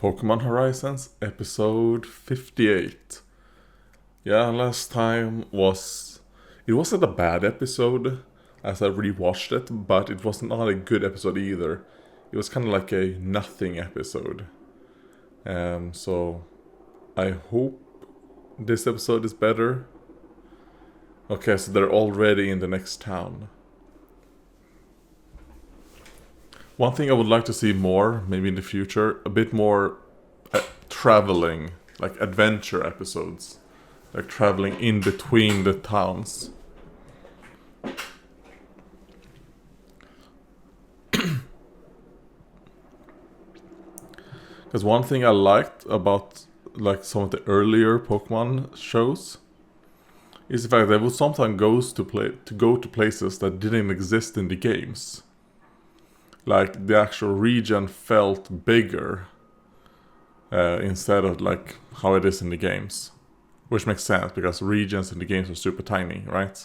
Pokemon Horizons episode 58. Yeah, last time was... It wasn't a bad episode as I rewatched it, but it was not a good episode either. It was kind of like a nothing episode. So I hope this episode is better. Okay, so they're already in the next town. One thing I would like to see more, maybe in the future, a bit more traveling, like adventure episodes. Like traveling in between the towns. Because one thing I liked about like some of the earlier Pokemon shows is the fact that they would sometimes go to places that didn't exist in the games. Like the actual region felt bigger instead of like how it is in the games, which makes sense because regions in the games are super tiny, right?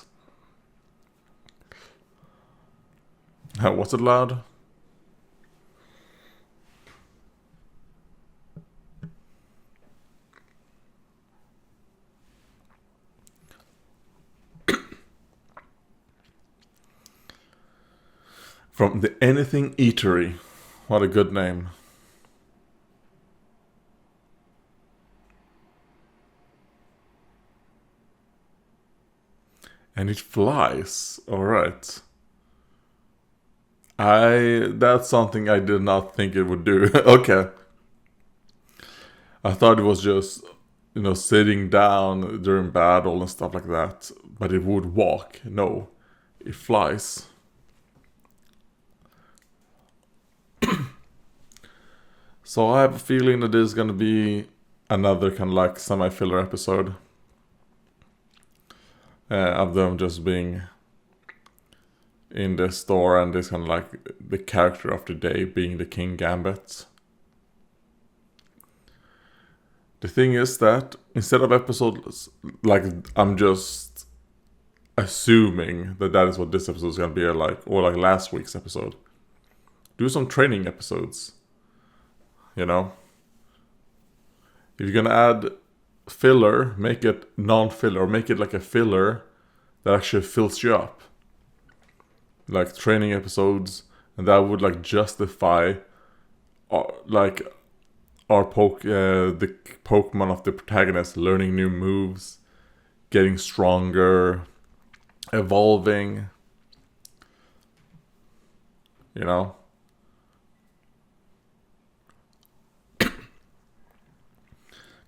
Was it loud? From the Anything Eatery. What a good name. And it flies. Alright. That's something I did not think it would do. Okay. I thought it was just, sitting down during battle and stuff like that. But it would walk. No. It flies. So I have a feeling that this is going to be another kind of like semi-filler episode. Of them just being in the store and this kind of like the character of the day being the King Gambit. The thing is that instead of episodes, like I'm just assuming that is what this episode is going to be like, or like last week's episode. Do some training episodes. If you're gonna add filler, make it non-filler, or make it like a filler that actually fills you up. Like training episodes, and that would like justify the Pokemon of the protagonist learning new moves, getting stronger, evolving.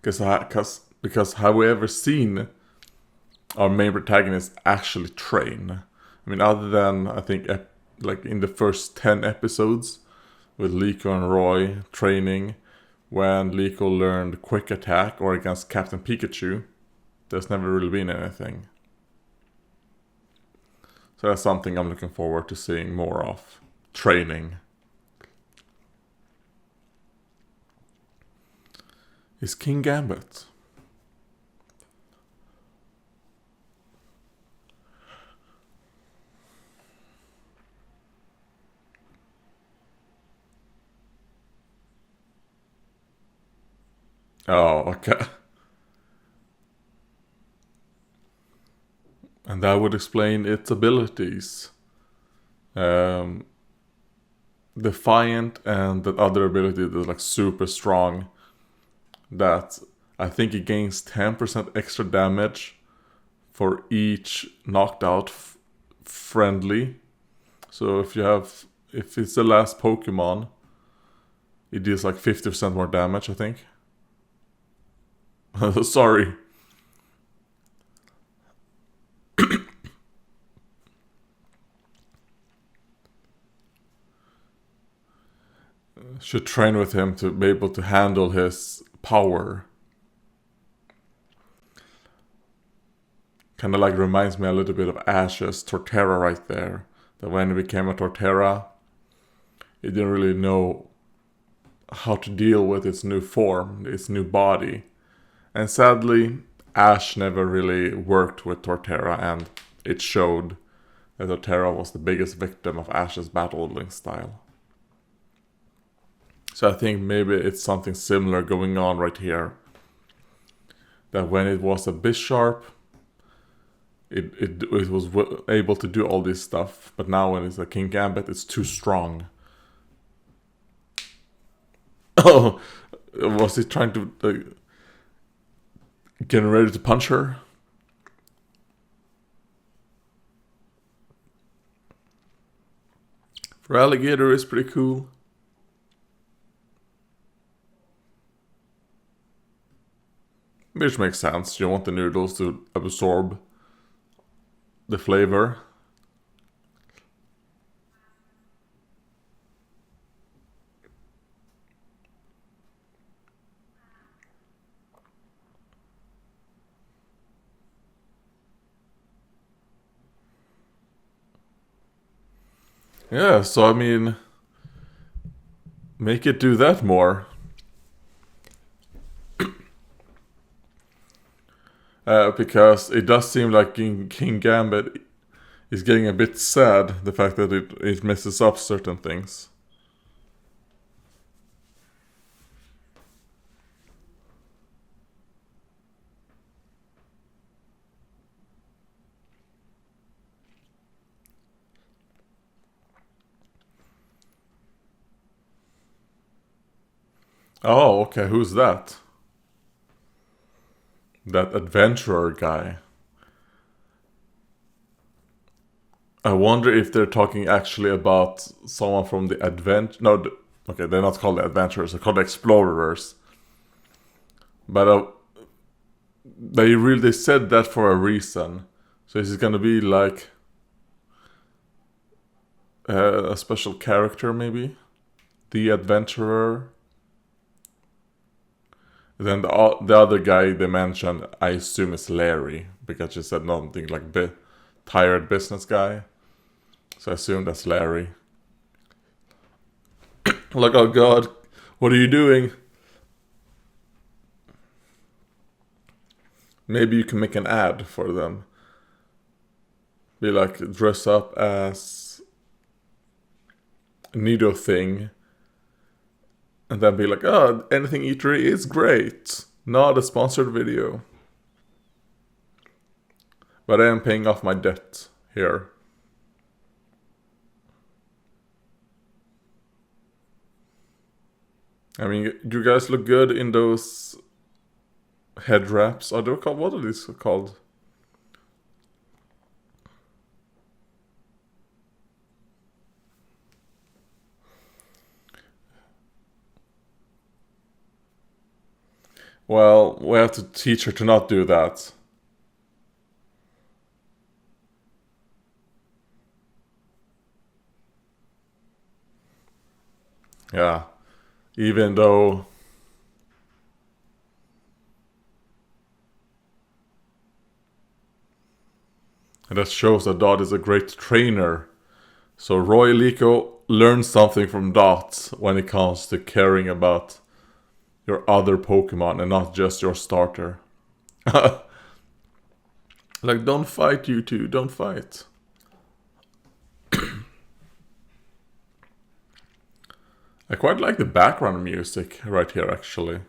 Because have we ever seen our main protagonist actually train? I mean, other than, I think, like in the first 10 episodes with Liko and Roy training, when Liko learned Quick Attack or against Captain Pikachu, there's never really been anything. So that's something I'm looking forward to seeing more of. Training. Is King Gambit. Oh, okay. And that would explain its abilities. Defiant and that other ability that's like super strong. That I think it gains 10% extra damage for each knocked out friendly. So if it's the last Pokemon, it deals like 50% more damage, I think. Sorry. Should train with him to be able to handle his power. Kind of like reminds me a little bit of Ash's Torterra right there. That when he became a Torterra, he didn't really know how to deal with its new form, its new body. And sadly, Ash never really worked with Torterra, and it showed that Torterra was the biggest victim of Ash's battling style. So I think maybe it's something similar going on right here. That when it was a Bisharp, it was able to do all this stuff, but now when it's a King Gambit, it's too strong. Oh, was he trying to getting ready to punch her? For alligator is pretty cool. Which makes sense. You want the noodles to absorb the flavor. Yeah, so I mean, make it do that more. Because it does seem like King Gambit is getting a bit sad, the fact that it messes up certain things. Oh, okay, who's that? That adventurer guy. I wonder if they're talking actually about someone from the No, okay, they're not called the adventurers, they're called the explorers. But they said that for a reason. So is it gonna be like a special character, maybe? The adventurer? Then the other guy they mentioned, I assume is Larry, because she said nothing like tired business guy. So I assume that's Larry. Like, oh god, what are you doing? Maybe you can make an ad for them. Be like, dress up as a Nido thing. And then be like, oh, anything eatery is great. Not a sponsored video. But I am paying off my debt here. I mean, you guys look good in those head wraps. Are they called? What are these called? Well, we have to teach her to not do that. Yeah. Even though... And that shows that Dot is a great trainer. So Roy Lico learned something from Dot when it comes to caring about your other Pokemon and not just your starter. Like, don't fight, you two, don't fight. I quite like the background music right here, actually.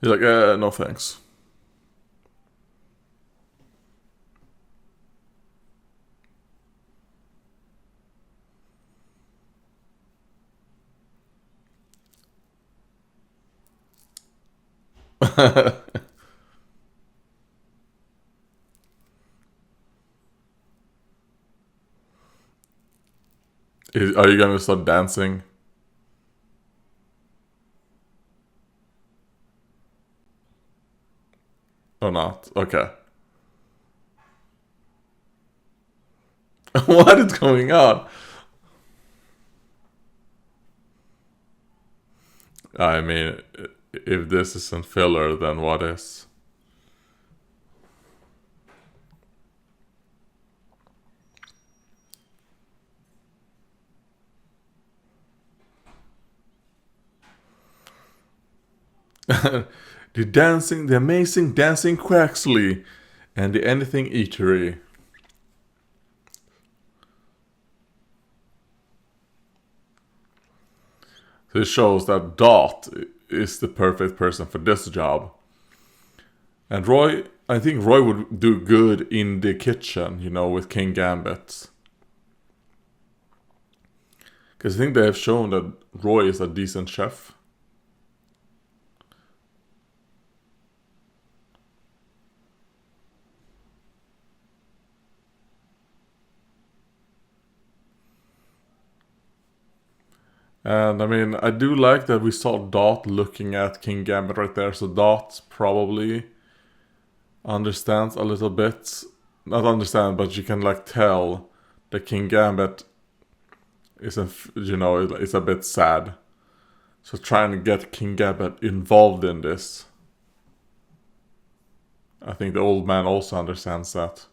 He's like, no thanks. Are you gonna start dancing? Or not? Okay. What is going on? I mean, if this isn't filler, then what is? the amazing dancing Quaxley, and the anything eatery. So it shows that Dot is the perfect person for this job. And Roy, I think Roy would do good in the kitchen, with King Gambit. Because I think they have shown that Roy is a decent chef. And I mean, I do like that we saw Dot looking at King Gambit right there. So Dot probably understands a little bit. Not understand, but you can tell that King Gambit is it's a bit sad. So trying to get King Gambit involved in this. I think the old man also understands that.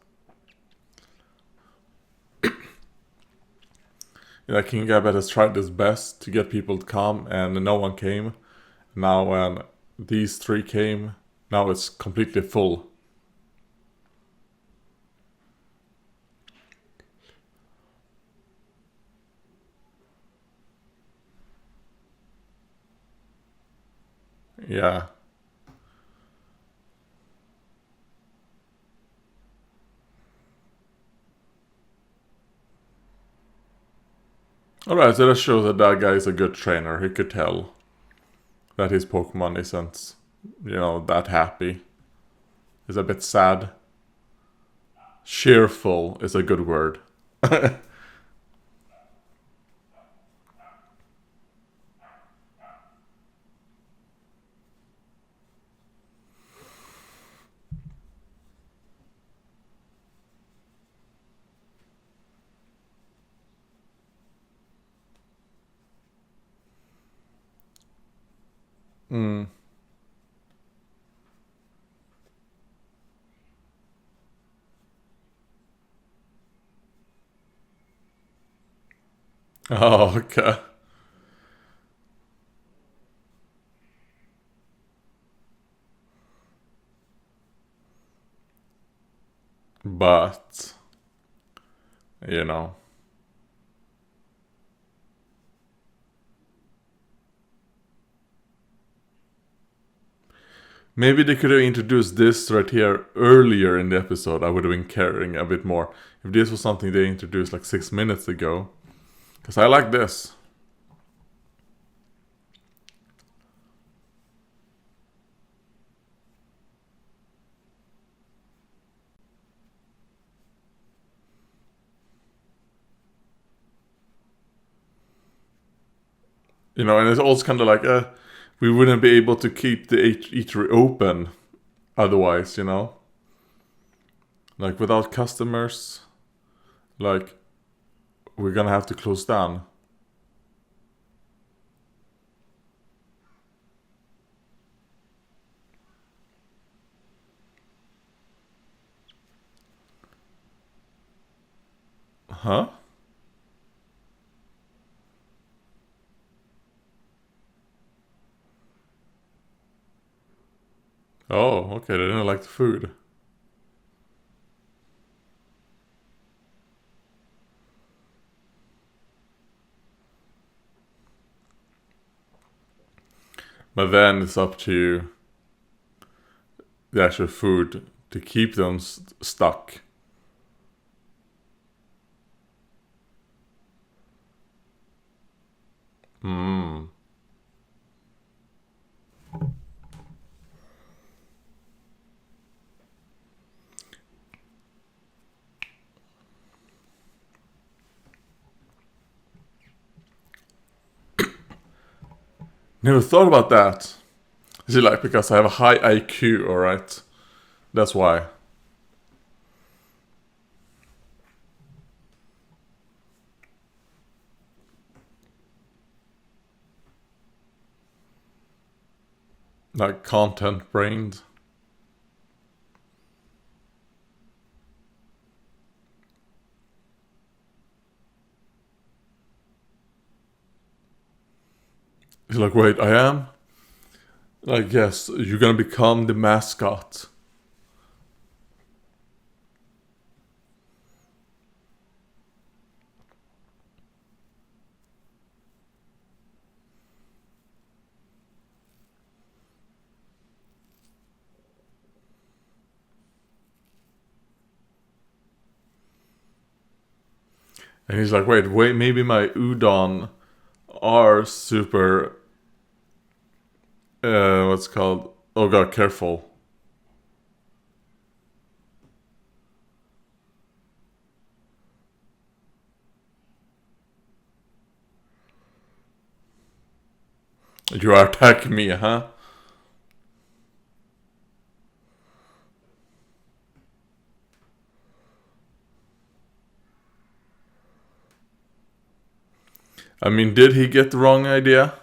King Gambit has tried his best to get people to come, and no one came. Now when these three came, now it's completely full. Yeah. Alright, so that shows that guy is a good trainer. He could tell that his Pokemon isn't, that happy. It's a bit sad. Cheerful is a good word. Mm. Oh, okay. But, you know. Maybe they could have introduced this right here earlier in the episode. I would have been caring a bit more. If this was something they introduced 6 minutes ago. Because I like this. And it's also kind of we wouldn't be able to keep the eatery open otherwise. Without customers, we're gonna have to close down. Huh? Oh, okay, they didn't like the food. But then it's up to the actual food to keep them stuck. Hmm. Never thought about that. Is it because I have a high IQ, alright? That's why. Content brained. He's wait, I am? Like, yes, you're gonna become the mascot. And he's like, wait, maybe my udon are super. What's it called? Oh god, careful. You are attacking me, huh? I mean, did he get the wrong idea?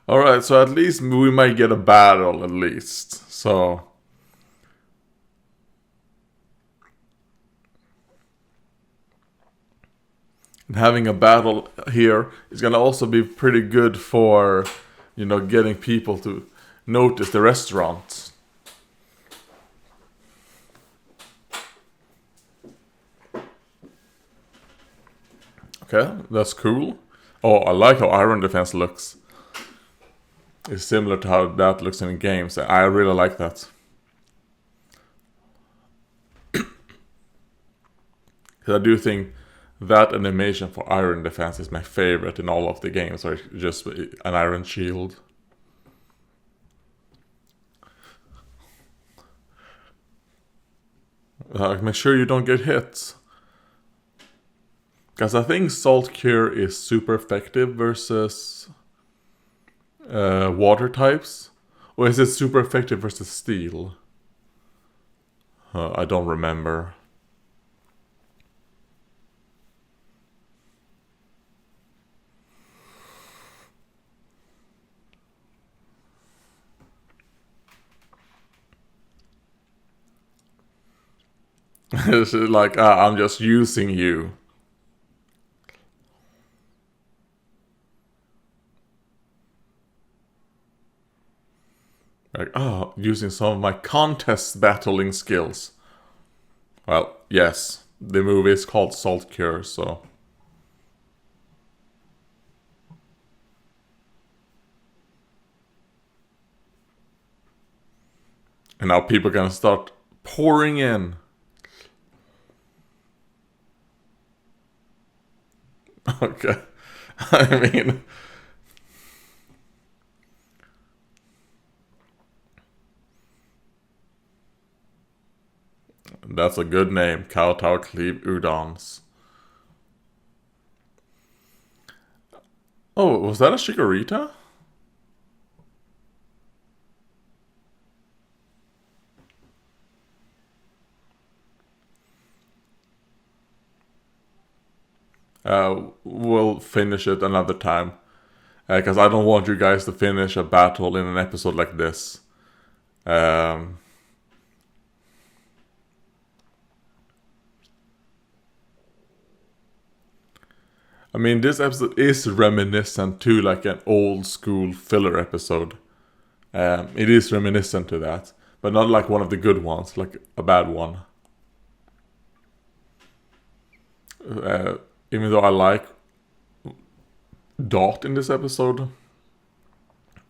Alright, so at least we might get a battle, at least. So. Having a battle here is gonna also be pretty good for, getting people to notice the restaurant. Okay, that's cool. Oh, I like how Iron Defense looks. It's similar to how that looks in games. I really like that. Because I do think that animation for Iron Defense is my favorite in all of the games, or just an Iron Shield. Make sure you don't get hit. Because I think Salt Cure is super effective versus water types. Or is it super effective versus steel? I don't remember. It's like, I'm just using you. Like, using some of my contest battling skills. Well, yes, the movie is called Salt Cure, so. And now people are gonna start pouring in. Okay. I mean. That's a good name. Kowtow Cleave Udons. Oh, was that a Shigarita? We'll finish it another time. Because I don't want you guys to finish a battle in an episode like this. Um, I mean, this episode is reminiscent to like an old school filler episode. It is reminiscent to that, but not like one of the good ones, like a bad one. Even though I like Dot in this episode,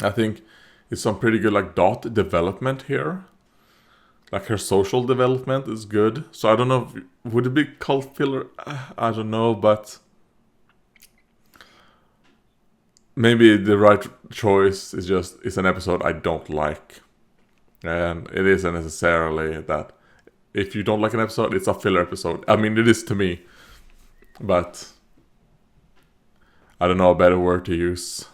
I think it's some pretty good like Dot development here. Like her social development is good. So I don't know if, would it be cult filler? I don't know, but maybe the right choice is just it's an episode I don't like. And it isn't necessarily that if you don't like an episode, it's a filler episode. I mean, it is to me, but I don't know a better word to use.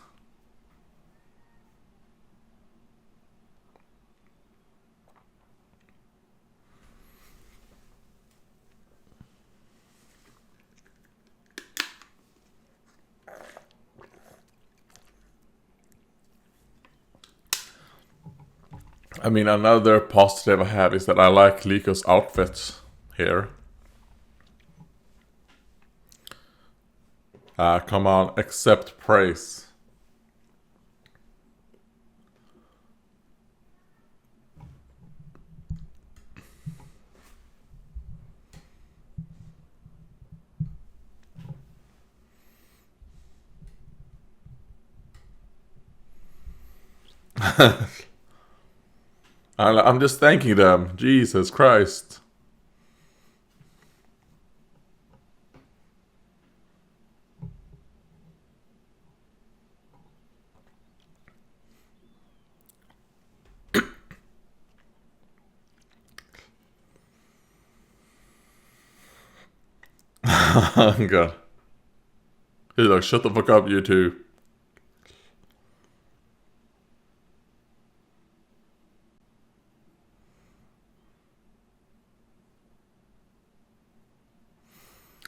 I mean, another positive I have is that I like Liko's outfit here. Come on, accept praise. I'm just thanking them. Jesus Christ. Oh god. He's like, shut the fuck up, you two.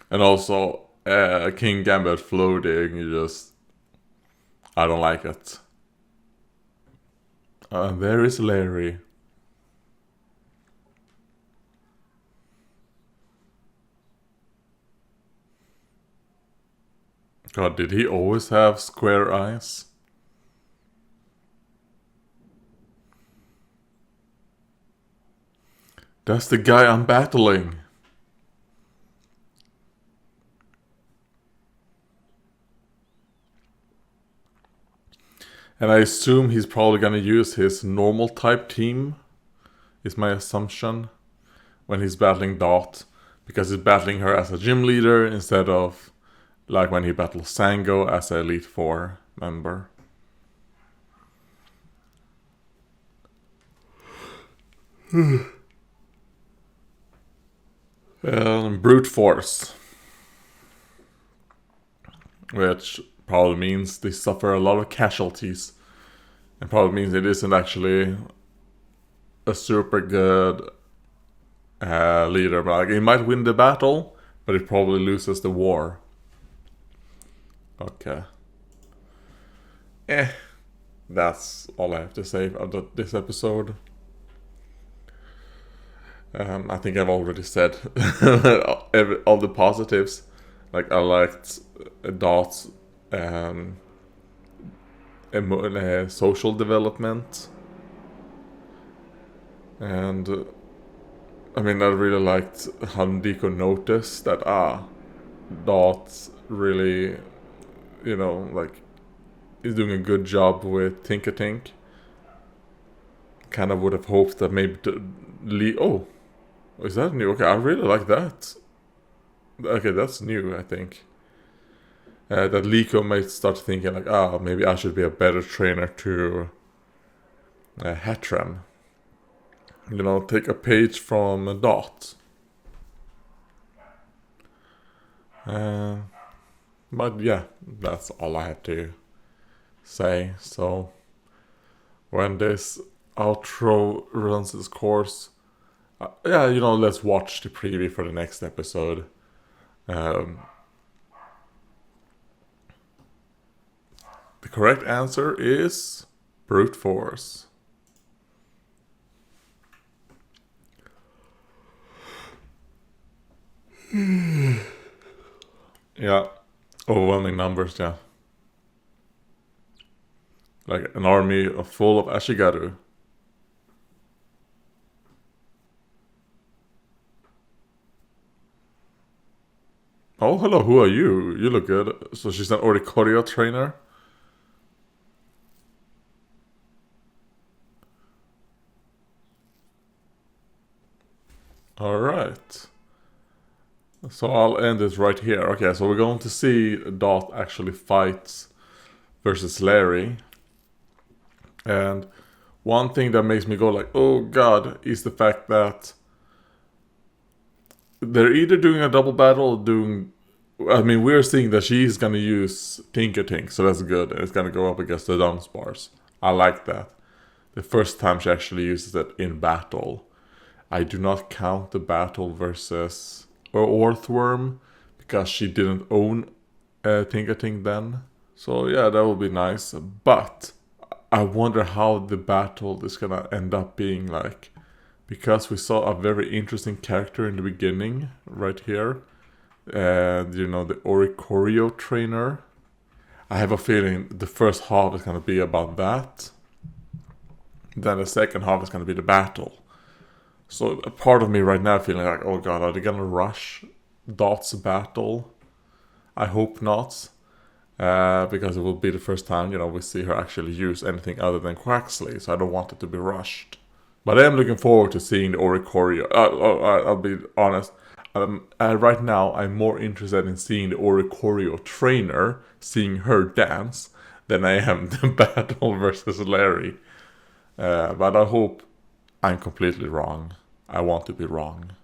And also, King Gambit floating, I don't like it. There is Larry. God, did he always have square eyes? That's the guy I'm battling. And I assume he's probably gonna use his normal type team, is my assumption, when he's battling Dot. Because he's battling her as a gym leader instead of like when he battles Sango as an Elite Four member. Brute force. Which probably means they suffer a lot of casualties. And probably means it isn't actually a super good leader. But like, he might win the battle, but he probably loses the war. Okay. That's all I have to say about this episode. I think I've already said all the positives. Like, I liked Dot's social development. And I mean, I really liked how Nico noticed that, Dot really, like, is doing a good job with Tinkertink. Kind of would have hoped that maybe oh, is that new? Okay, I really like that. Okay, that's new, I think. That Liko might start thinking like, maybe I should be a better trainer to Hatram. Take a page from Dot. But yeah, that's all I have to say. So when this outro runs its course, let's watch the preview for the next episode. The correct answer is brute force. Yeah, overwhelming numbers, yeah. Like an army full of Ashigaru. Oh, hello, who are you? You look good. So she's an Orikorio trainer? Alright. So I'll end it right here. Okay, so we're going to see Dot actually fight versus Larry. And one thing that makes me go like, oh god, is the fact that they're either doing a double battle or doing... I mean, we're seeing that she's gonna use Tinkertink, so that's good. And it's gonna go up against the Dunsparce. I like that. The first time she actually uses it in battle. I do not count the battle versus Orthworm because she didn't own Tinkertink then. So yeah, that would be nice. But I wonder how the battle is gonna end up being like, because we saw a very interesting character in the beginning, right here, and the Oricorio trainer. I have a feeling the first half is gonna be about that. Then the second half is gonna be the battle. So a part of me right now feeling like, oh god, are they gonna rush Dot's battle? I hope not. Because it will be the first time, we see her actually use anything other than Quaxley, so I don't want it to be rushed. But I am looking forward to seeing the Oricorio. I'll be honest. Right now, I'm more interested in seeing the Oricorio trainer, seeing her dance, than I am the battle versus Larry. But I hope I'm completely wrong. I want to be wrong.